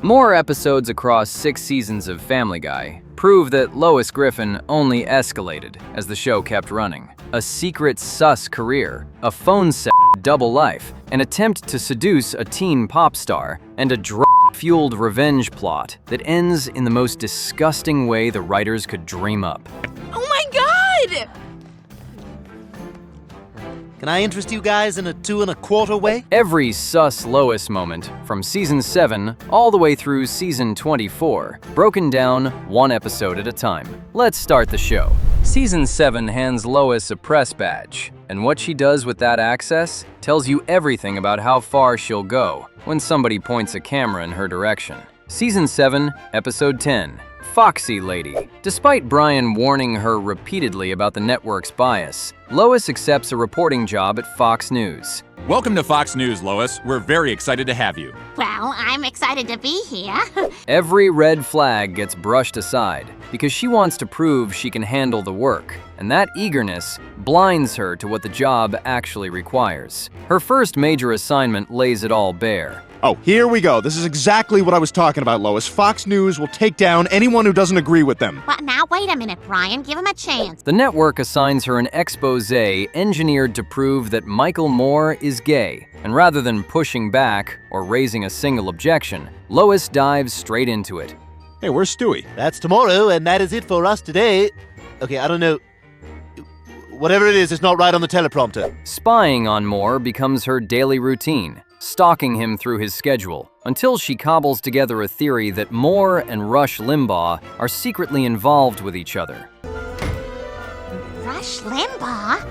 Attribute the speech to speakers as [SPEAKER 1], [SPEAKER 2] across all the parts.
[SPEAKER 1] More episodes across 6 seasons of Family Guy prove that Lois Griffin only escalated as the show kept running. A secret sus career, a phone sex double life, an attempt to seduce a teen pop star, and a drug-fueled revenge plot that ends in the most disgusting way the writers could dream up.
[SPEAKER 2] Oh my God!
[SPEAKER 3] Can I interest you guys in a 2 1/4 way?
[SPEAKER 1] Every sus Lois moment, from season 7 all the way through season 24, broken down 1 episode at a time. Let's start the show. Season 7 hands Lois a press badge, and what she does with that access tells you everything about how far she'll go when somebody points a camera in her direction. Season 7, episode 10. Foxy Lady. Despite Brian warning her repeatedly about the network's bias, Lois accepts a reporting job at Fox News.
[SPEAKER 4] Welcome to Fox News, Lois. We're very excited to have you.
[SPEAKER 5] Well, I'm excited to be here.
[SPEAKER 1] Every red flag gets brushed aside because she wants to prove she can handle the work, and that eagerness blinds her to what the job actually requires. Her first major assignment lays it all bare.
[SPEAKER 6] Oh, here we go. This is exactly what I was talking about, Lois. Fox News will take down anyone who doesn't agree with them.
[SPEAKER 5] But now, wait a minute, Brian. Give him a chance.
[SPEAKER 1] The network assigns her an expose engineered to prove that Michael Moore is gay, and rather than pushing back or raising a single objection, Lois dives straight into it.
[SPEAKER 6] Hey, where's Stewie?
[SPEAKER 3] That's tomorrow, and that is it for us today. Okay, I don't know. Whatever it is, it's not right on the teleprompter.
[SPEAKER 1] Spying on Moore becomes her daily routine, stalking him through his schedule, until she cobbles together a theory that Moore and Rush Limbaugh are secretly involved with each other.
[SPEAKER 5] Rush Limbaugh?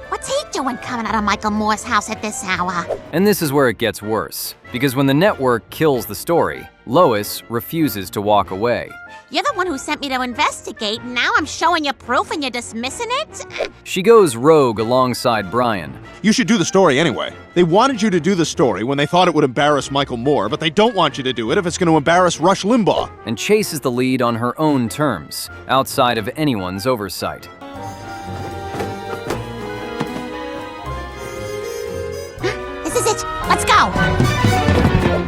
[SPEAKER 5] What's he doing coming out of Michael Moore's house at this hour?
[SPEAKER 1] And this is where it gets worse, because when the network kills the story, Lois refuses to walk away.
[SPEAKER 5] You're the one who sent me to investigate, and now I'm showing you proof and you're dismissing it?
[SPEAKER 1] She goes rogue alongside Brian.
[SPEAKER 6] You should do the story anyway. They wanted you to do the story when they thought it would embarrass Michael Moore, but they don't want you to do it if it's going to embarrass Rush Limbaugh.
[SPEAKER 1] And chases the lead on her own terms, outside of anyone's oversight.
[SPEAKER 5] This is it. Let's go.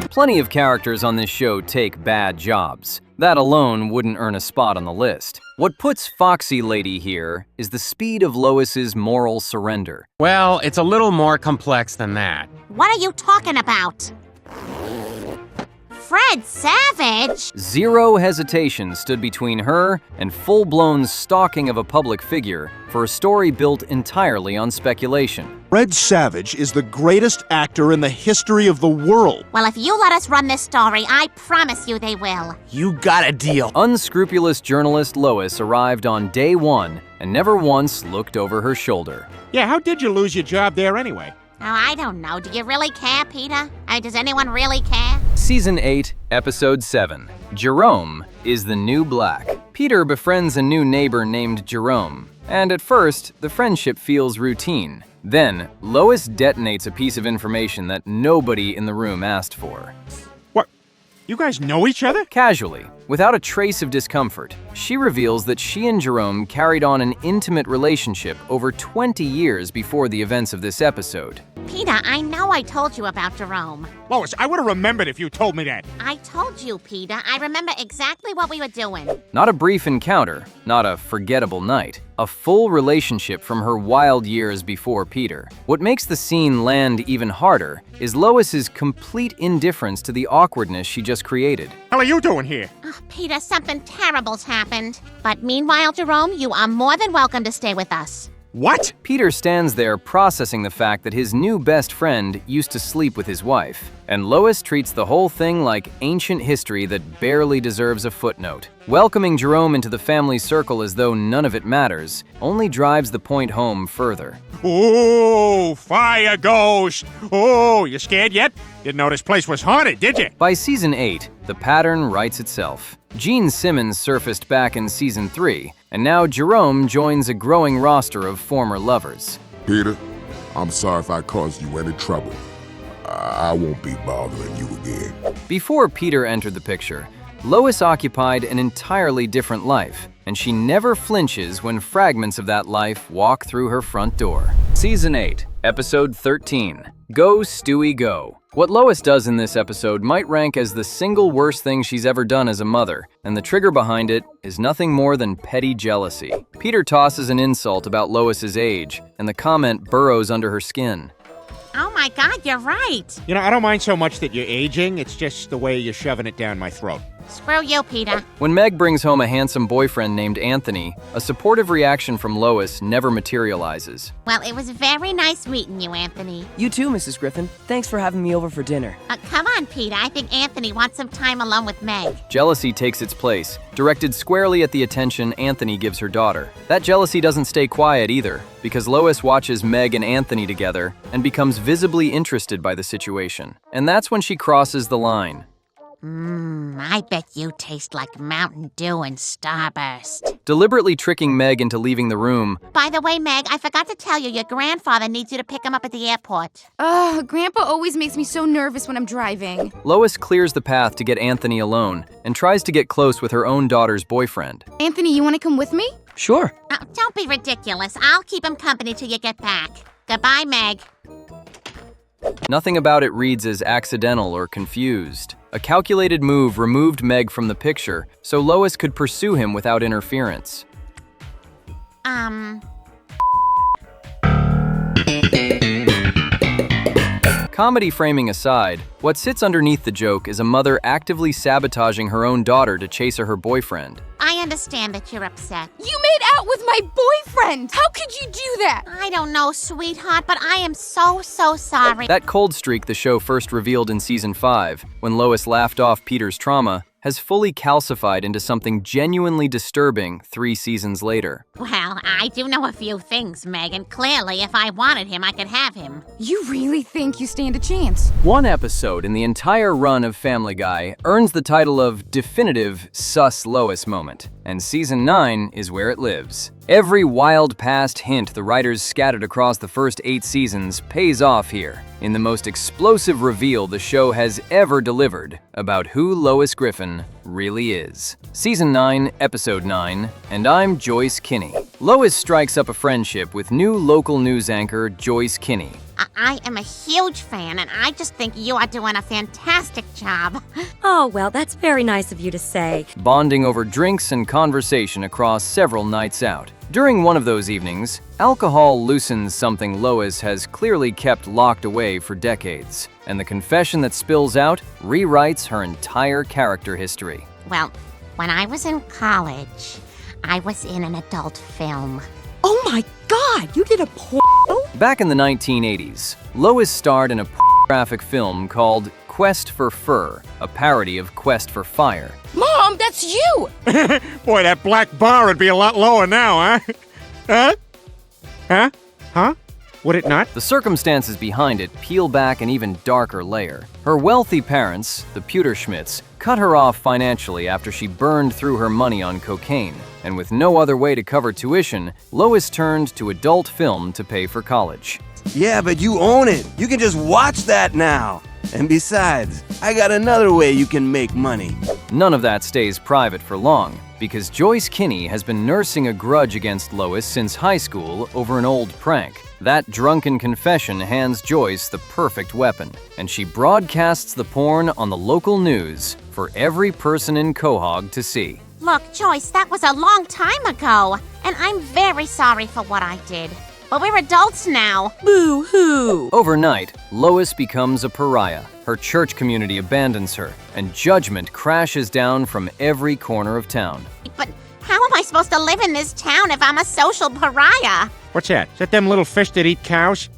[SPEAKER 1] Plenty of characters on this show take bad jobs. That alone wouldn't earn a spot on the list. What puts Foxy Lady here is the speed of Lois's moral surrender.
[SPEAKER 7] Well, it's a little more complex than that.
[SPEAKER 5] What are you talking about? Fred Savage?
[SPEAKER 1] Zero hesitation stood between her and full-blown stalking of a public figure for a story built entirely on speculation.
[SPEAKER 6] Fred Savage is the greatest actor in the history of the world.
[SPEAKER 5] Well, if you let us run this story, I promise you they will.
[SPEAKER 3] You got a deal.
[SPEAKER 1] Unscrupulous journalist Lois arrived on day 1 and never once looked over her shoulder.
[SPEAKER 8] Yeah, how did you lose your job there anyway?
[SPEAKER 5] Oh, I don't know. Do you really care, Peter? Does anyone really care?
[SPEAKER 1] Season 8, Episode 7. Jerome is the new black. Peter befriends a new neighbor named Jerome, and at first, the friendship feels routine. Then, Lois detonates a piece of information that nobody in the room asked for.
[SPEAKER 8] What? You guys know each other?
[SPEAKER 1] Casually, without a trace of discomfort, she reveals that she and Jerome carried on an intimate relationship over 20 years before the events of this episode.
[SPEAKER 5] Peter, I know I told you about Jerome.
[SPEAKER 8] Lois, I would have remembered if you told me that.
[SPEAKER 5] I told you, Peter. I remember exactly what we were doing.
[SPEAKER 1] Not a brief encounter, not a forgettable night, a full relationship from her wild years before Peter. What makes the scene land even harder is Lois's complete indifference to the awkwardness she just created.
[SPEAKER 8] How are you doing here?
[SPEAKER 5] Oh, Peter, something terrible's happened. But meanwhile, Jerome, you are more than welcome to stay with us.
[SPEAKER 8] What?
[SPEAKER 1] Peter stands there processing the fact that his new best friend used to sleep with his wife, and Lois treats the whole thing like ancient history that barely deserves a footnote. Welcoming Jerome into the family circle as though none of it matters only drives the point home further.
[SPEAKER 8] Oh, fire ghost. Oh, you scared yet? Didn't know this place was haunted, did you?
[SPEAKER 1] By season 8, the pattern writes itself. Gene Simmons surfaced back in season 3, and now Jerome joins a growing roster of former lovers.
[SPEAKER 9] Peter, I'm sorry if I caused you any trouble. I won't be bothering you again.
[SPEAKER 1] Before Peter entered the picture, Lois occupied an entirely different life, and she never flinches when fragments of that life walk through her front door. Season 8, Episode 13. Go, Stewie, Go. What Lois does in this episode might rank as the single worst thing she's ever done as a mother, and the trigger behind it is nothing more than petty jealousy. Peter tosses an insult about Lois's age, and the comment burrows under her skin.
[SPEAKER 5] Oh my God, you're right.
[SPEAKER 8] You know, I don't mind so much that you're aging. It's just the way you're shoving it down my throat.
[SPEAKER 5] Screw you, Peter.
[SPEAKER 1] When Meg brings home a handsome boyfriend named Anthony, a supportive reaction from Lois never materializes.
[SPEAKER 5] Well, it was very nice meeting you, Anthony.
[SPEAKER 10] You too, Mrs. Griffin. Thanks for having me over for dinner.
[SPEAKER 5] Come on, Peter. I think Anthony wants some time alone with Meg.
[SPEAKER 1] Jealousy takes its place, directed squarely at the attention Anthony gives her daughter. That jealousy doesn't stay quiet either, because Lois watches Meg and Anthony together and becomes visibly interested by the situation. And that's when she crosses the line.
[SPEAKER 5] I bet you taste like Mountain Dew and Starburst.
[SPEAKER 1] Deliberately tricking Meg into leaving the room.
[SPEAKER 5] By the way, Meg, I forgot to tell you, your grandfather needs you to pick him up at the airport.
[SPEAKER 2] Grandpa always makes me so nervous when I'm driving.
[SPEAKER 1] Lois clears the path to get Anthony alone and tries to get close with her own daughter's boyfriend.
[SPEAKER 2] Anthony, you want to come with me?
[SPEAKER 10] Sure.
[SPEAKER 5] Oh, don't be ridiculous. I'll keep him company till you get back. Goodbye, Meg.
[SPEAKER 1] Nothing about it reads as accidental or confused. A calculated move removed Meg from the picture, so Lois could pursue him without interference. Comedy framing aside, what sits underneath the joke is a mother actively sabotaging her own daughter to chase her boyfriend.
[SPEAKER 5] I understand that you're upset.
[SPEAKER 2] You made out with my boyfriend! How could you do that?
[SPEAKER 5] I don't know, sweetheart, but I am so sorry.
[SPEAKER 1] That cold streak the show first revealed in Season 5, when Lois laughed off Peter's trauma, has fully calcified into something genuinely disturbing 3 seasons later.
[SPEAKER 5] Well, I do know a few things, Meg, and clearly if I wanted him, I could have him.
[SPEAKER 2] You really think you stand a chance?
[SPEAKER 1] One episode in the entire run of Family Guy earns the title of Definitive Sus Lois Moment, and Season 9 is where it lives. Every wild past hint the writers scattered across the first 8 seasons pays off here, in the most explosive reveal the show has ever delivered about who Lois Griffin really is. Season 9, Episode 9, and I'm Joyce Kinney. Lois strikes up a friendship with new local news anchor Joyce Kinney.
[SPEAKER 5] I am a huge fan, and I just think you are doing a fantastic job.
[SPEAKER 11] Oh, well, that's very nice of you to say.
[SPEAKER 1] Bonding over drinks and conversation across several nights out. During one of those evenings, alcohol loosens something Lois has clearly kept locked away for decades, and the confession that spills out rewrites her entire character history.
[SPEAKER 5] Well, when I was in college, I was in an adult film.
[SPEAKER 11] Oh my God, you did a porno?
[SPEAKER 1] Back in the 1980s, Lois starred in a pornographic film called Quest for Fur, a parody of Quest for Fire.
[SPEAKER 2] Mom, that's you!
[SPEAKER 8] Boy, that black bar would be a lot lower now, huh? Huh? Would it not?
[SPEAKER 1] The circumstances behind it peel back an even darker layer. Her wealthy parents, the Pewterschmidts, cut her off financially after she burned through her money on cocaine, and with no other way to cover tuition, Lois turned to adult film to pay for college.
[SPEAKER 12] Yeah, but you own it. You can just watch that now. And besides, I got another way you can make money.
[SPEAKER 1] None of that stays private for long, because Joyce Kinney has been nursing a grudge against Lois since high school over an old prank. That drunken confession hands Joyce the perfect weapon, and she broadcasts the porn on the local news for every person in Quahog to see.
[SPEAKER 5] Look, Joyce, that was a long time ago, and I'm very sorry for what I did. But we're adults now.
[SPEAKER 11] Boo-hoo.
[SPEAKER 1] Overnight, Lois becomes a pariah. Her church community abandons her, and judgment crashes down from every corner of town.
[SPEAKER 5] But how am I supposed to live in this town if I'm a social pariah?
[SPEAKER 8] What's that? Is that them little fish that eat cows?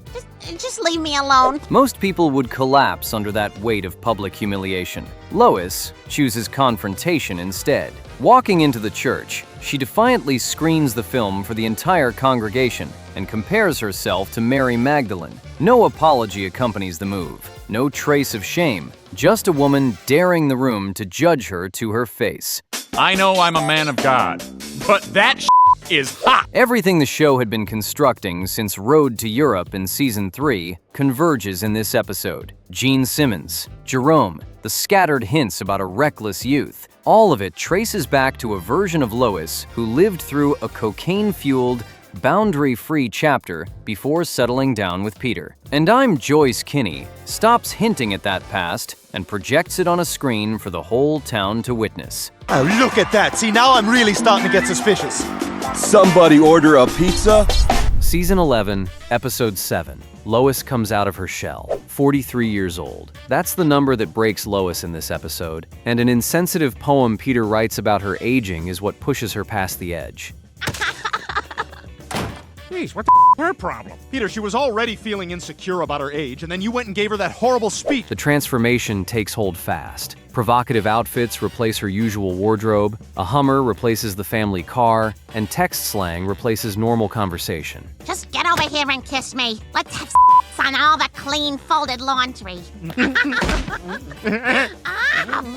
[SPEAKER 5] Just leave me alone.
[SPEAKER 1] Most people would collapse under that weight of public humiliation. Lois chooses confrontation instead. Walking into the church, she defiantly screens the film for the entire congregation and compares herself to Mary Magdalene. No apology accompanies the move, no trace of shame, just a woman daring the room to judge her to her face.
[SPEAKER 4] I know I'm a man of God, but that is hot!
[SPEAKER 1] Everything the show had been constructing since Road to Europe in Season 3 converges in this episode. Gene Simmons, Jerome, the scattered hints about a reckless youth, all of it traces back to a version of Lois who lived through a cocaine-fueled, boundary-free chapter before settling down with Peter. And I'm Joyce Kinney, stops hinting at that past and projects it on a screen for the whole town to witness.
[SPEAKER 3] Oh, look at that. See, now I'm really starting to get suspicious.
[SPEAKER 12] Somebody order a pizza?
[SPEAKER 1] Season 11, Episode 7. Lois comes out of her shell, 43 years old. That's the number that breaks Lois in this episode, and an insensitive poem Peter writes about her aging is what pushes her past the edge.
[SPEAKER 8] Jeez, what her problem?
[SPEAKER 6] Peter, she was already feeling insecure about her age, and then you went and gave her that horrible speech.
[SPEAKER 1] The transformation takes hold fast. Provocative outfits replace her usual wardrobe, a Hummer replaces the family car, and text slang replaces normal conversation.
[SPEAKER 5] Just get over here and kiss me. Let's have on all the clean folded laundry.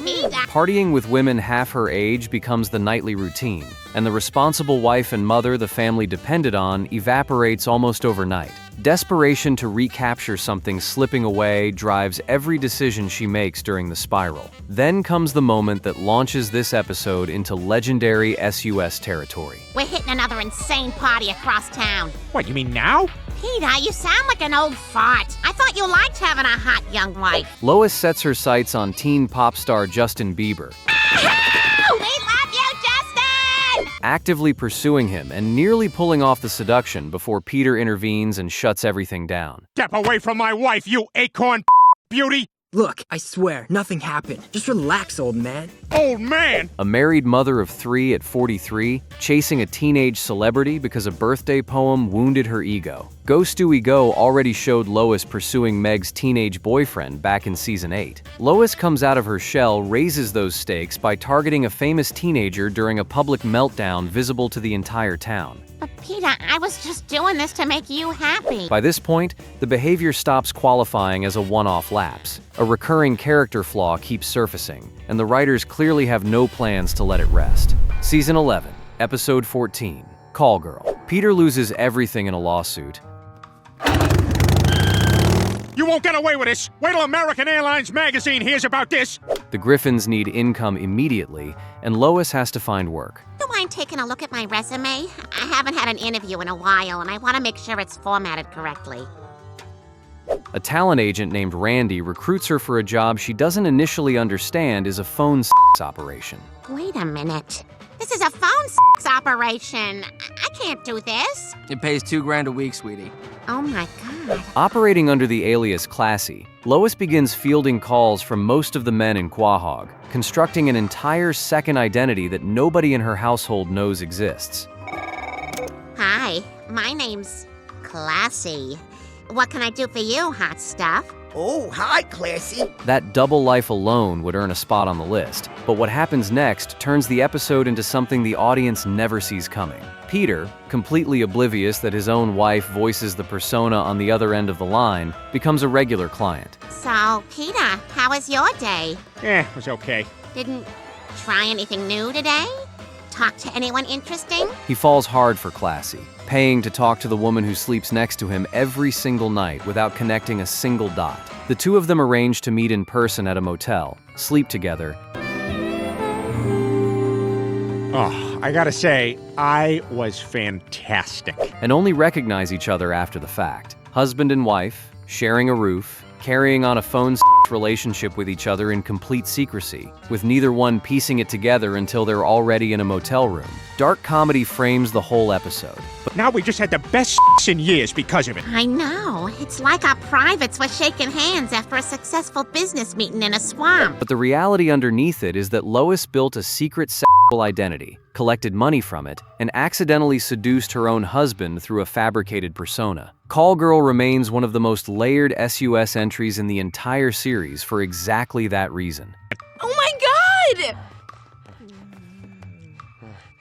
[SPEAKER 5] Peter.
[SPEAKER 1] Partying with women half her age becomes the nightly routine, and the responsible wife and mother the family depended on evaporates almost overnight. Desperation to recapture something slipping away drives every decision she makes during the spiral. Then comes the moment that launches this episode into legendary SUS territory.
[SPEAKER 5] We're hitting another insane party across town.
[SPEAKER 8] What, you mean now?
[SPEAKER 5] Peter, you sound like an old fart. I thought you liked having a hot young wife.
[SPEAKER 1] Lois sets her sights on teen pop star Justin Bieber,
[SPEAKER 5] We love you, Justin!
[SPEAKER 1] actively pursuing him and nearly pulling off the seduction before Peter intervenes and shuts everything down.
[SPEAKER 8] Step away from my wife, you acorn beauty!
[SPEAKER 10] Look, I swear, nothing happened. Just relax, old man.
[SPEAKER 8] Old man!
[SPEAKER 1] A married mother of 3 at 43, chasing a teenage celebrity because a birthday poem wounded her ego. Go Stewie Go already showed Lois pursuing Meg's teenage boyfriend back in Season 8. Lois comes out of her shell, raises those stakes by targeting a famous teenager during a public meltdown visible to the entire town.
[SPEAKER 5] But Peter, I was just doing this to make you happy.
[SPEAKER 1] By this point, the behavior stops qualifying as a one-off lapse. A recurring character flaw keeps surfacing, and the writers clearly have no plans to let it rest. Season 11, Episode 14, Call Girl. Peter loses everything in a lawsuit.
[SPEAKER 8] You won't get away with this! Wait till American Airlines magazine hears about this!
[SPEAKER 1] The Griffins need income immediately, and Lois has to find work.
[SPEAKER 5] Do you mind taking a look at my resume? I haven't had an interview in a while, and I want to make sure it's formatted correctly.
[SPEAKER 1] A talent agent named Randy recruits her for a job she doesn't initially understand is a phone operation.
[SPEAKER 5] Wait a minute. This is a phone operation. I can't do this.
[SPEAKER 10] It pays $2,000 a week, sweetie.
[SPEAKER 5] Oh my God.
[SPEAKER 1] Operating under the alias Classy, Lois begins fielding calls from most of the men in Quahog, constructing an entire second identity that nobody in her household knows exists.
[SPEAKER 5] Hi, my name's Classy. What can I do for you, hot stuff?
[SPEAKER 13] Oh, hi, Classy.
[SPEAKER 1] That double life alone would earn a spot on the list, but what happens next turns the episode into something the audience never sees coming. Peter, completely oblivious that his own wife voices the persona on the other end of the line, becomes a regular client.
[SPEAKER 5] So, Peter, how was your day?
[SPEAKER 8] It was okay.
[SPEAKER 5] Didn't try anything new today? Talk to anyone interesting?
[SPEAKER 1] He falls hard for Classy, paying to talk to the woman who sleeps next to him every single night without connecting a single dot. The two of them arrange to meet in person at a motel, sleep together.
[SPEAKER 8] Oh, I gotta say, I was fantastic.
[SPEAKER 1] And only recognize each other after the fact. Husband and wife, sharing a roof, carrying on a phone relationship with each other in complete secrecy, with neither one piecing it together until they're already in a motel room. Dark comedy frames the whole episode.
[SPEAKER 8] But now we just had the best in years because of it.
[SPEAKER 5] I know. It's like our privates were shaking hands after a successful business meeting in a swamp.
[SPEAKER 1] But the reality underneath it is that Lois built a secret sexual identity, collected money from it, and accidentally seduced her own husband through a fabricated persona. Call Girl remains one of the most layered SUS entries in the entire series for exactly that reason.
[SPEAKER 2] Oh my God!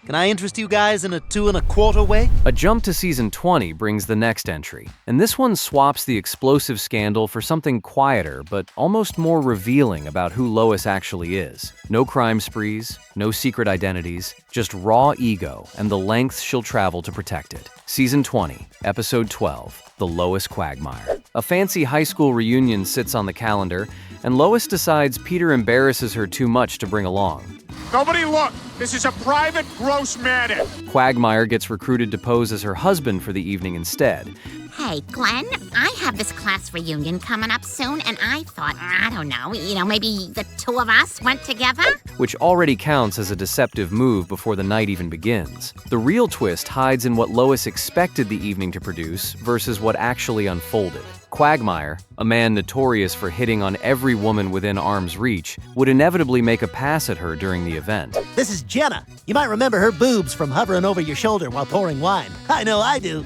[SPEAKER 3] Can I interest you guys in a 2 1/4 way?
[SPEAKER 1] A jump to season 20 brings the next entry, and this one swaps the explosive scandal for something quieter but almost more revealing about who Lois actually is. No crime sprees, no secret identities, just raw ego and the lengths she'll travel to protect it. Season 20, Episode 12, The Lois Quagmire. A fancy high school reunion sits on the calendar, and Lois decides Peter embarrasses her too much to bring along.
[SPEAKER 8] Nobody look! This is a private gross matter!
[SPEAKER 1] Quagmire gets recruited to pose as her husband for the evening instead.
[SPEAKER 5] Hey, Glenn, I have this class reunion coming up soon, and I thought, I don't know, maybe the two of us went together?
[SPEAKER 1] Which already counts as a deceptive move before the night even begins. The real twist hides in what Lois expected the evening to produce versus what actually unfolded. Quagmire, a man notorious for hitting on every woman within arm's reach, would inevitably make a pass at her during the event.
[SPEAKER 14] This is Jenna. You might remember her boobs from hovering over your shoulder while pouring wine. I know I do.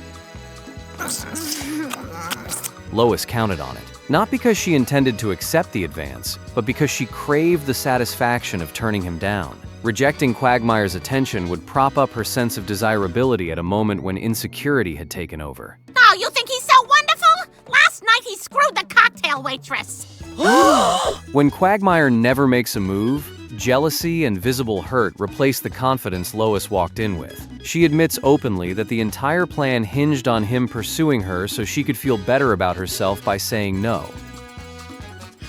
[SPEAKER 1] Lois counted on it, not because she intended to accept the advance, but because she craved the satisfaction of turning him down. Rejecting Quagmire's attention would prop up her sense of desirability at a moment when insecurity had taken over.
[SPEAKER 5] Oh, you think he's so wonderful? Last night he screwed the cocktail waitress.
[SPEAKER 1] When Quagmire never makes a move, jealousy and visible hurt replace the confidence Lois walked in with. She admits openly that the entire plan hinged on him pursuing her so she could feel better about herself by saying no.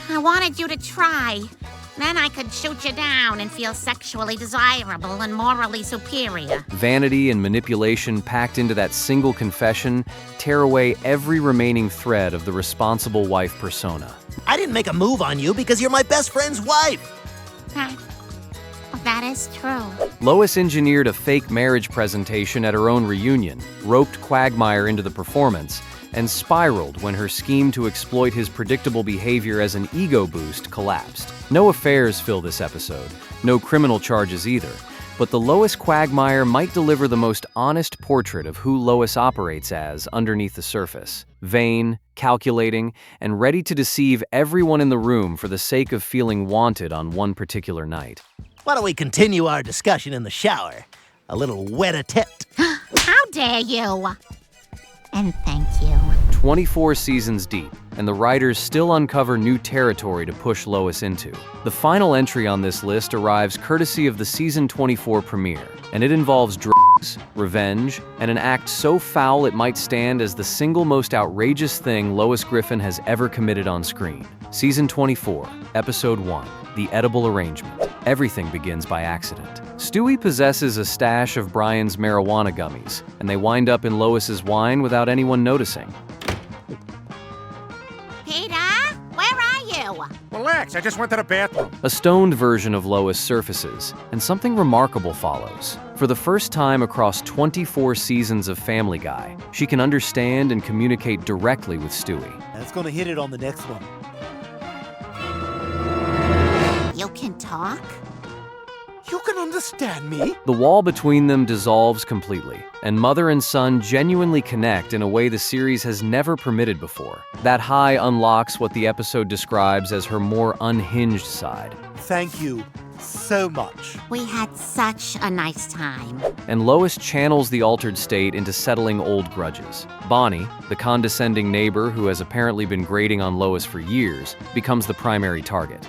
[SPEAKER 5] I wanted you to try. Then I could shoot you down and feel sexually desirable and morally superior.
[SPEAKER 1] Vanity and manipulation packed into that single confession tear away every remaining thread of the responsible wife persona.
[SPEAKER 14] I didn't make a move on you because you're my best friend's wife.
[SPEAKER 5] That is true.
[SPEAKER 1] Lois engineered a fake marriage presentation at her own reunion, roped Quagmire into the performance, and spiraled when her scheme to exploit his predictable behavior as an ego boost collapsed. No affairs fill this episode, no criminal charges either, but the Lois Quagmire might deliver the most honest portrait of who Lois operates as underneath the surface. Vain, calculating, and ready to deceive everyone in the room for the sake of feeling wanted on one particular night.
[SPEAKER 14] Why don't we continue our discussion in the shower? A little wet-a-tet.
[SPEAKER 5] How dare you? And thank you.
[SPEAKER 1] 24 seasons deep, and the writers still uncover new territory to push Lois into. The final entry on this list arrives courtesy of the season 24 premiere, and it involves drugs, revenge, and an act so foul it might stand as the single most outrageous thing Lois Griffin has ever committed on screen. Season 24, Episode 1, The Edible Arrangement. Everything begins by accident. Stewie possesses a stash of Brian's marijuana gummies, and they wind up in Lois's wine without anyone noticing.
[SPEAKER 5] Peter, where are you?
[SPEAKER 8] Relax, I just went to the bathroom.
[SPEAKER 1] A stoned version of Lois surfaces, and something remarkable follows. For the first time across 24 seasons of Family Guy, she can understand and communicate directly with Stewie.
[SPEAKER 14] That's gonna hit it on the next one.
[SPEAKER 5] You can talk?
[SPEAKER 14] You can understand me?
[SPEAKER 1] The wall between them dissolves completely, and mother and son genuinely connect in a way the series has never permitted before. That high unlocks what the episode describes as her more unhinged side.
[SPEAKER 14] Thank you so much.
[SPEAKER 5] We had such a nice time.
[SPEAKER 1] And Lois channels the altered state into settling old grudges. Bonnie, the condescending neighbor who has apparently been grating on Lois for years, becomes the primary target.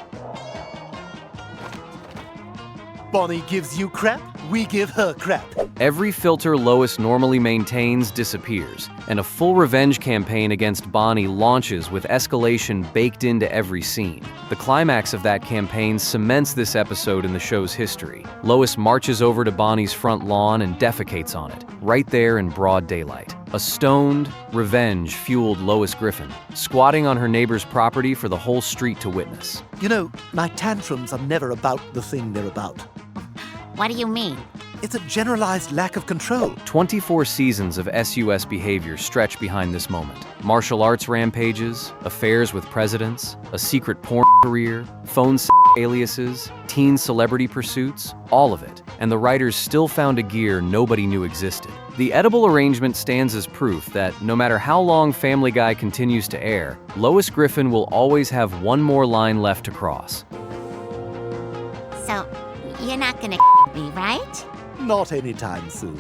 [SPEAKER 14] Bonnie gives you crap, we give her crap.
[SPEAKER 1] Every filter Lois normally maintains disappears, and a full revenge campaign against Bonnie launches with escalation baked into every scene. The climax of that campaign cements this episode in the show's history. Lois marches over to Bonnie's front lawn and defecates on it, right there in broad daylight. A stoned, revenge-fueled Lois Griffin, squatting on her neighbor's property for the whole street to witness.
[SPEAKER 14] You know, my tantrums are never about the thing they're about.
[SPEAKER 5] What do you mean?
[SPEAKER 14] It's a generalized lack of control.
[SPEAKER 1] 24 seasons of SUS behavior stretch behind this moment. Martial arts rampages, affairs with presidents, a secret porn career, phone aliases, teen celebrity pursuits, all of it. And the writers still found a gear nobody knew existed. The edible arrangement stands as proof that no matter how long Family Guy continues to air, Lois Griffin will always have one more line left to cross.
[SPEAKER 5] So, you're not gonna me, right?
[SPEAKER 14] Not anytime soon.